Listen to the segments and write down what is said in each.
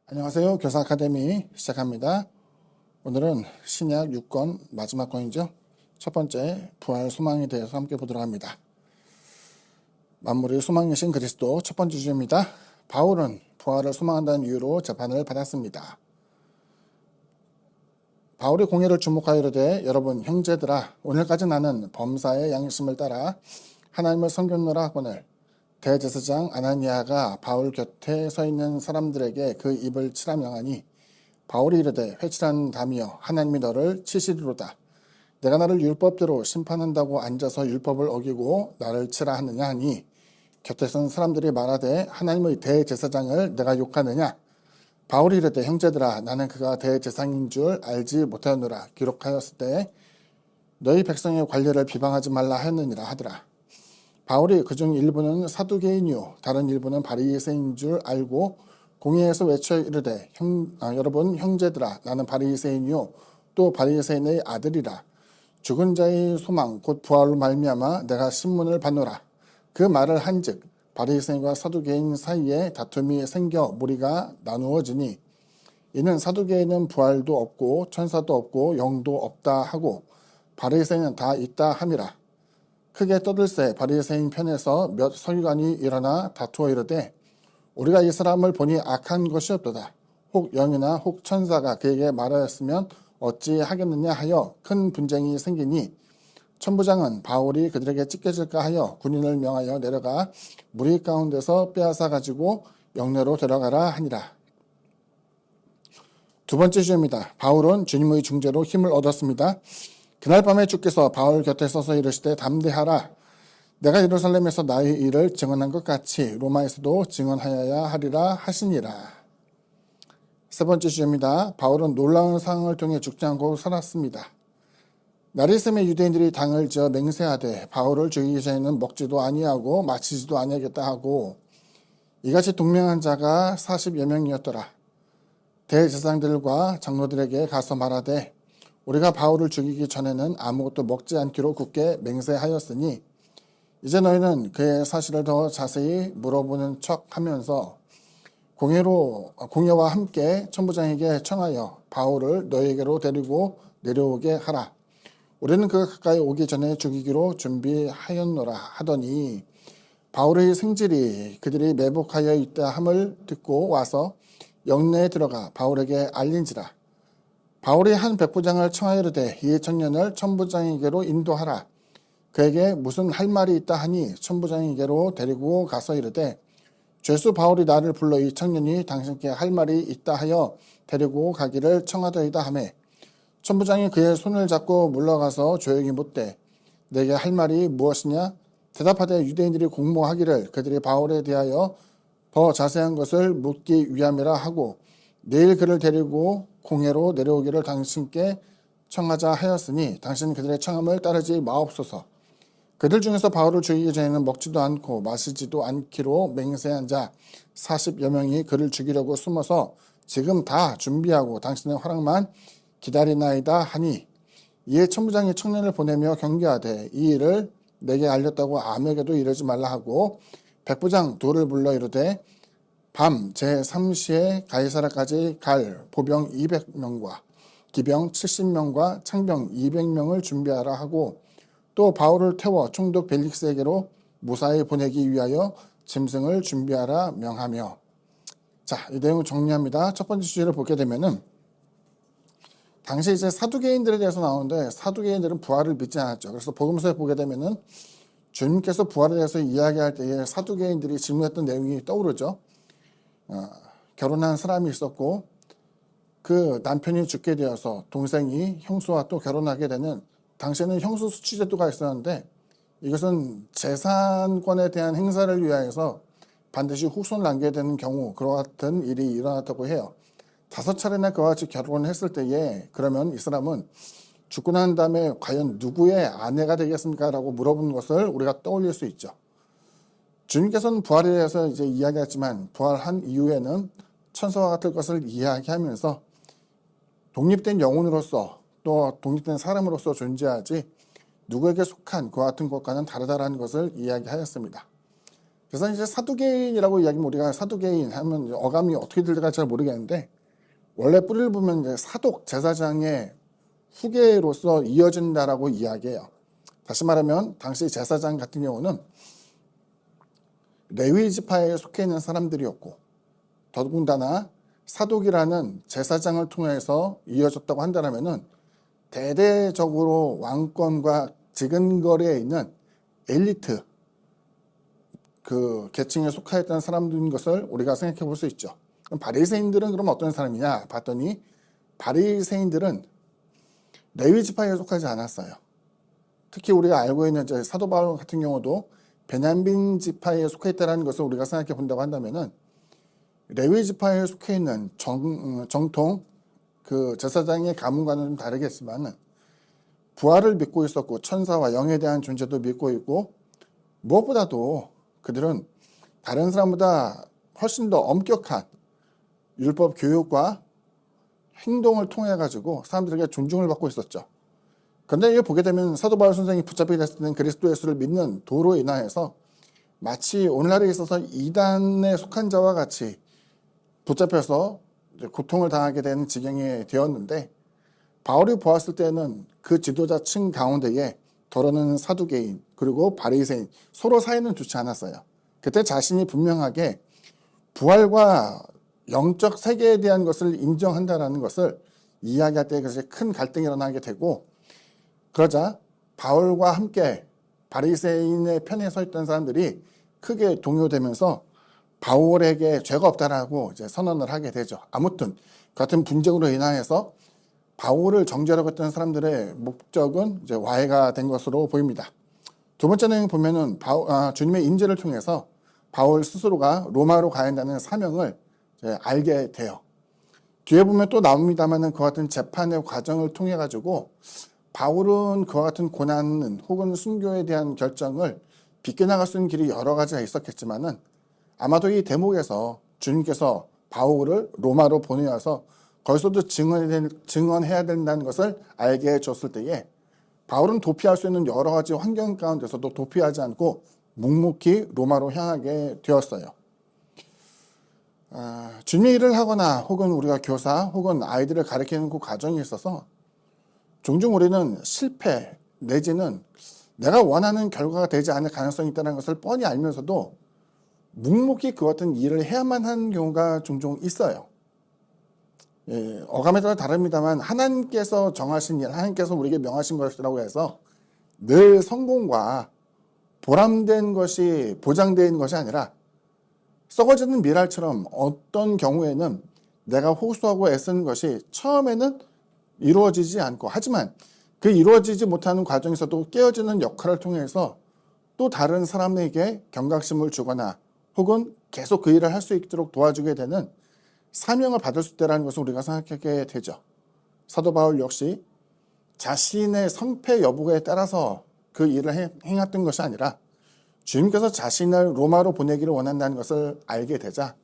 안녕하세요. 교사 아카데미 시작합니다. 오늘은 신약 6권 마지막 권이죠. 첫 번째 부활 소망에 대해서 함께 보도록 합니다. 만물의 소망이신 그리스도 첫 번째 주제입니다. 바울은 부활을 소망한다는 이유로 재판을 받았습니다. 바울의 공예를 주목하여 이르되 여러분 형제들아 오늘까지 나는 범사의 양심을 따라 하나님을 섬겼노라 하거늘 대제사장 아나니아가 바울 곁에 서 있는 사람들에게 그 입을 치라 명하니 바울이 이르되 회칠한 담이여 하나님이 너를 치시리로다. 내가 나를 율법대로 심판한다고 앉아서 율법을 어기고 나를 치라 하느냐 하니 곁에 선 사람들이 말하되 하나님의 대제사장을 내가 욕하느냐. 바울이 이르되 형제들아 나는 그가 대제사장인 줄 알지 못하였노라. 기록하였을 때 너희 백성의 관례를 비방하지 말라 하였느니라 하더라. 바울이 그중 일부는 사두개인이요 다른 일부는 바리새인인 줄 알고 공회에서 외쳐 이르되 여러분 형제들아 나는 바리새인이요 또 바리새인의 아들이라. 죽은 자의 소망 곧 부활로 말미암아 내가 신문을 받노라. 그 말을 한즉 바리새인과 사두개인 사이에 다툼이 생겨 무리가 나누어지니 이는 사두개인은 부활도 없고 천사도 없고 영도 없다 하고 바리새인은 다 있다 함이라. 크게 떠들새 바리새인 편에서 몇 서기관이 일어나 다투어 이르되 우리가 이 사람을 보니 악한 것이 없도다. 혹 영이나 혹 천사가 그에게 말하였으면 어찌 하겠느냐 하여 큰 분쟁이 생기니 천부장은 바울이 그들에게 찢겨질까 하여 군인을 명하여 내려가 무리 가운데서 빼앗아 가지고 영내로 데려가라 하니라. 두 번째 주제입니다. 바울은 주님의 중재로 힘을 얻었습니다. 그날 밤에 주께서 바울 곁에 서서 이르시되 담대하라. 내가 예루살렘에서 나의 일을 증언한 것 같이 로마에서도 증언하여야 하리라 하시니라. 세 번째 주제입니다. 바울은 놀라운 상황을 통해 죽지 않고 살았습니다. 날이 있음에 유대인들이 당을 지어 맹세하되 바울을 죽이기 전에는 먹지도 아니하고 마시지도 아니하겠다 하고 이같이 동맹한 자가 40여 명이었더라. 대제사장들과 장로들에게 가서 말하되 우리가 바울을 죽이기 전에는 아무것도 먹지 않기로 굳게 맹세하였으니 이제 너희는 그의 사실을 더 자세히 물어보는 척하면서 공예와 함께 천부장에게 청하여 바울을 너희에게로 데리고 내려오게 하라. 우리는 그가 가까이 오기 전에 죽이기로 준비하였노라 하더니 바울의 생질이 그들이 매복하여 있다 함을 듣고 와서 영내에 들어가 바울에게 알린지라. 바울이 한 백부장을 청하여 이르되 이 청년을 천부장에게로 인도하라. 그에게 무슨 할 말이 있다 하니 천부장에게로 데리고 가서 이르되 죄수 바울이 나를 불러 이 청년이 당신께 할 말이 있다 하여 데리고 가기를 청하더이다 하매 천부장이 그의 손을 잡고 물러가서 조용히 묻되 내게 할 말이 무엇이냐. 대답하되 유대인들이 공모하기를 그들이 바울에 대하여 더 자세한 것을 묻기 위함이라 하고 내일 그를 데리고 공회로 내려오기를 당신께 청하자 하였으니 당신 그들의 청함을 따르지 마옵소서. 그들 중에서 바울을 죽이기 전에는 먹지도 않고 마시지도 않기로 맹세한 자 40여 명이 그를 죽이려고 숨어서 지금 다 준비하고 당신의 허락만 기다리나이다 하니 이에 천부장이 청년을 보내며 경계하되 이 일을 내게 알렸다고 아무에게도 이르지 말라 하고 백부장 둘을 불러 이르되 밤 제3시에 가이사라까지 갈 보병 200명과 기병 70명과 창병 200명을 준비하라 하고 또 바울을 태워 총독 벨릭스에게로 무사히 보내기 위하여 짐승을 준비하라 명하며. 자, 이 내용을 정리합니다. 첫 번째 주제를 보게 되면은 당시 이제 사두개인들에 대해서 나오는데 사두개인들은 부활을 믿지 않았죠. 그래서 복음서에 보게 되면은 주님께서 부활에 대해서 이야기할 때에 사두개인들이 질문했던 내용이 떠오르죠. 결혼한 사람이 있었고 그 남편이 죽게 되어서 동생이 형수와 또 결혼하게 되는 당시에는 형수 수치 제도가 있었는데 이것은 재산권에 대한 행사를 위하여서 반드시 후손을 남게 되는 경우 그와 같은 일이 일어났다고 해요. 5차례나 그와 같이 결혼을 했을 때에 그러면 이 사람은 죽고 난 다음에 과연 누구의 아내가 되겠습니까? 라고 물어본 것을 우리가 떠올릴 수 있죠. 주님께서는 부활에 대해서 이제 이야기했지만 부활한 이후에는 천사와 같을 것을 이야기하면서 독립된 영혼으로서 또 독립된 사람으로서 존재하지 누구에게 속한 그와 같은 것과는 다르다라는 것을 이야기하였습니다. 그래서 이제 사두개인이라고 이야기하면 우리가 사두개인 하면 어감이 어떻게 들릴까 잘 모르겠는데 원래 뿌리를 보면 이제 사독 제사장의 후계로서 이어진다라고 이야기해요. 다시 말하면 당시 제사장 같은 경우는 레위 지파에 속해 있는 사람들이었고 더군다나 사독이라는 제사장을 통해서 이어졌다고 한다면은 대대적으로 왕권과 지근거리에 있는 엘리트 그 계층에 속하였던 사람들인 것을 우리가 생각해 볼 수 있죠. 그럼 바리새인들은 그럼 어떤 사람이냐 봤더니 바리새인들은 레위 지파에 속하지 않았어요. 특히 우리가 알고 있는 사도 바울 같은 경우도 베냐민 지파에 속해 있다는 것을 우리가 생각해 본다고 한다면은 레위 지파에 속해 있는 정통 그 제사장의 가문과는 좀 다르겠지만은 부활을 믿고 있었고 천사와 영에 대한 존재도 믿고 있고 무엇보다도 그들은 다른 사람보다 훨씬 더 엄격한 율법 교육과 행동을 통해 가지고 사람들에게 존중을 받고 있었죠. 그런데 이걸 보게 되면 사도 바울 선생이 붙잡히게 됐을 때는 그리스도 예수를 믿는 도로 인하여서 마치 오늘날에 있어서 이단에 속한 자와 같이 붙잡혀서 고통을 당하게 되는 지경이 되었는데 바울이 보았을 때는 그 지도자층 가운데에 더러는 사두개인 그리고 바리새인 서로 사이는 좋지 않았어요. 그때 자신이 분명하게 부활과 영적 세계에 대한 것을 인정한다라는 것을 이야기할 때 그것이 큰 갈등이 일어나게 되고 그러자 바울과 함께 바리새인의 편에 서 있던 사람들이 크게 동요되면서 바울에게 죄가 없다라고 이제 선언을 하게 되죠. 아무튼 같은 분쟁으로 인하여서 바울을 정죄하려고 했던 사람들의 목적은 이제 와해가 된 것으로 보입니다. 두 번째 내용 보면은 주님의 인재를 통해서 바울 스스로가 로마로 가야 한다는 사명을 알게 돼요. 뒤에 보면 또 나옵니다만은 그와 같은 재판의 과정을 통해 가지고 바울은 그와 같은 고난 혹은 순교에 대한 결정을 비껴나갈 수 있는 길이 여러 가지가 있었겠지만은 아마도 이 대목에서 주님께서 바울을 로마로 보내어서 거기서도 증언해야 된다는 것을 알게 해줬을 때에 바울은 도피할 수 있는 여러 가지 환경 가운데서도 도피하지 않고 묵묵히 로마로 향하게 되었어요. 주님의 일을 하거나 혹은 우리가 교사 혹은 아이들을 가르치는 그 과정에 있어서 종종 우리는 실패 내지는 내가 원하는 결과가 되지 않을 가능성이 있다는 것을 뻔히 알면서도 묵묵히 그 같은 일을 해야만 하는 경우가 종종 있어요. 어감에 따라 다릅니다만 하나님께서 정하신 일, 하나님께서 우리에게 명하신 것이라고 해서 늘 성공과 보람된 것이 보장되어 있는 것이 아니라 썩어지는 미랄처럼 어떤 경우에는 내가 호소하고 애쓰는 것이 처음에는 이루어지지 않고 하지만 그 이루어지지 못하는 과정에서도 깨어지는 역할을 통해서 또 다른 사람에게 경각심을 주거나 혹은 계속 그 일을 할 수 있도록 도와주게 되는 사명을 받을 수 있다는 것을 우리가 생각하게 되죠. 사도 바울 역시 자신의 성패 여부에 따라서 그 일을 행했던 것이 아니라 주님께서 자신을 로마로 보내기를 원한다는 것을 알게 되자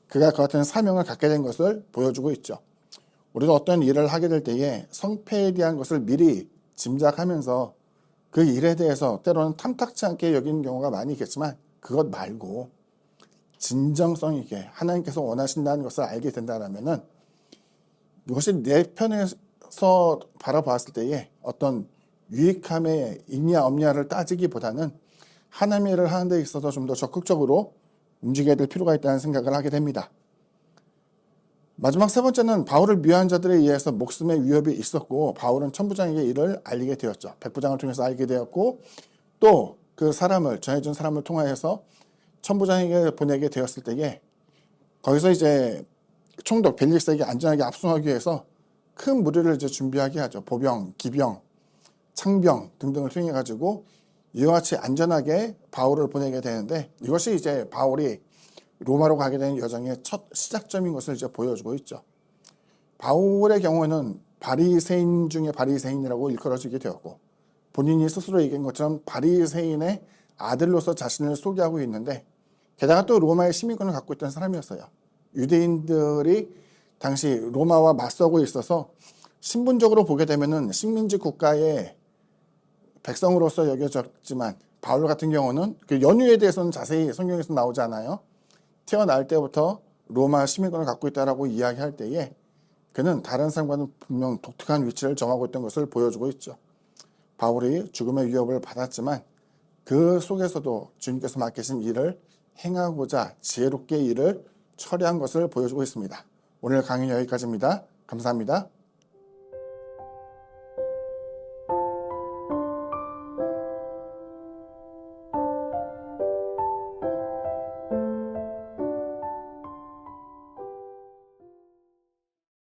그가 그 같은 사명을 갖게 된 것을 보여주고 있죠. 우리도 어떤 일을 하게 될 때에 성패에 대한 것을 미리 짐작하면서 그 일에 대해서 때로는 탐탁치 않게 여기는 경우가 많이 있겠지만 그것 말고 진정성 있게 하나님께서 원하신다는 것을 알게 된다면은 이것이 내 편에서 바라보았을 때에 어떤 유익함에 있냐 없냐를 따지기보다는 하나님의 일을 하는 데 있어서 좀 더 적극적으로 움직여야 될 필요가 있다는 생각을 하게 됩니다. 마지막 세 번째는 바울을 미워한 자들에 의해서 목숨의 위협이 있었고 바울은 천부장에게 이를 알리게 되었죠. 백부장을 통해서 알게 되었고 또 그 사람을 전해준 사람을 통하여서 천부장에게 보내게 되었을 때에 거기서 이제 총독 벨릭스에게 안전하게 압송하기 위해서 큰 무리를 이제 준비하게 하죠. 보병, 기병, 창병 등등을 통해 가지고 이와 같이 안전하게 바울을 보내게 되는데 이것이 이제 바울이 로마로 가게 되는 여정의 첫 시작점인 것을 이제 보여주고 있죠. 바울의 경우에는 바리새인 중에 바리새인이라고 일컬어지게 되었고 본인이 스스로 얘기한 것처럼 바리새인의 아들로서 자신을 소개하고 있는데 게다가 또 로마의 시민권을 갖고 있던 사람이었어요. 유대인들이 당시 로마와 맞서고 있어서 신분적으로 보게 되면은 식민지 국가의 백성으로서 여겨졌지만 바울 같은 경우는 그 연유에 대해서는 자세히 성경에서 나오지 않아요. 태어날 때부터 로마 시민권을 갖고 있다라고 이야기할 때에 그는 다른 사람과는 분명 독특한 위치를 점하고 있던 것을 보여주고 있죠. 바울이 죽음의 위협을 받았지만 그 속에서도 주님께서 맡기신 일을 행하고자 지혜롭게 일을 처리한 것을 보여주고 있습니다. 오늘 강의는 여기까지입니다. 감사합니다.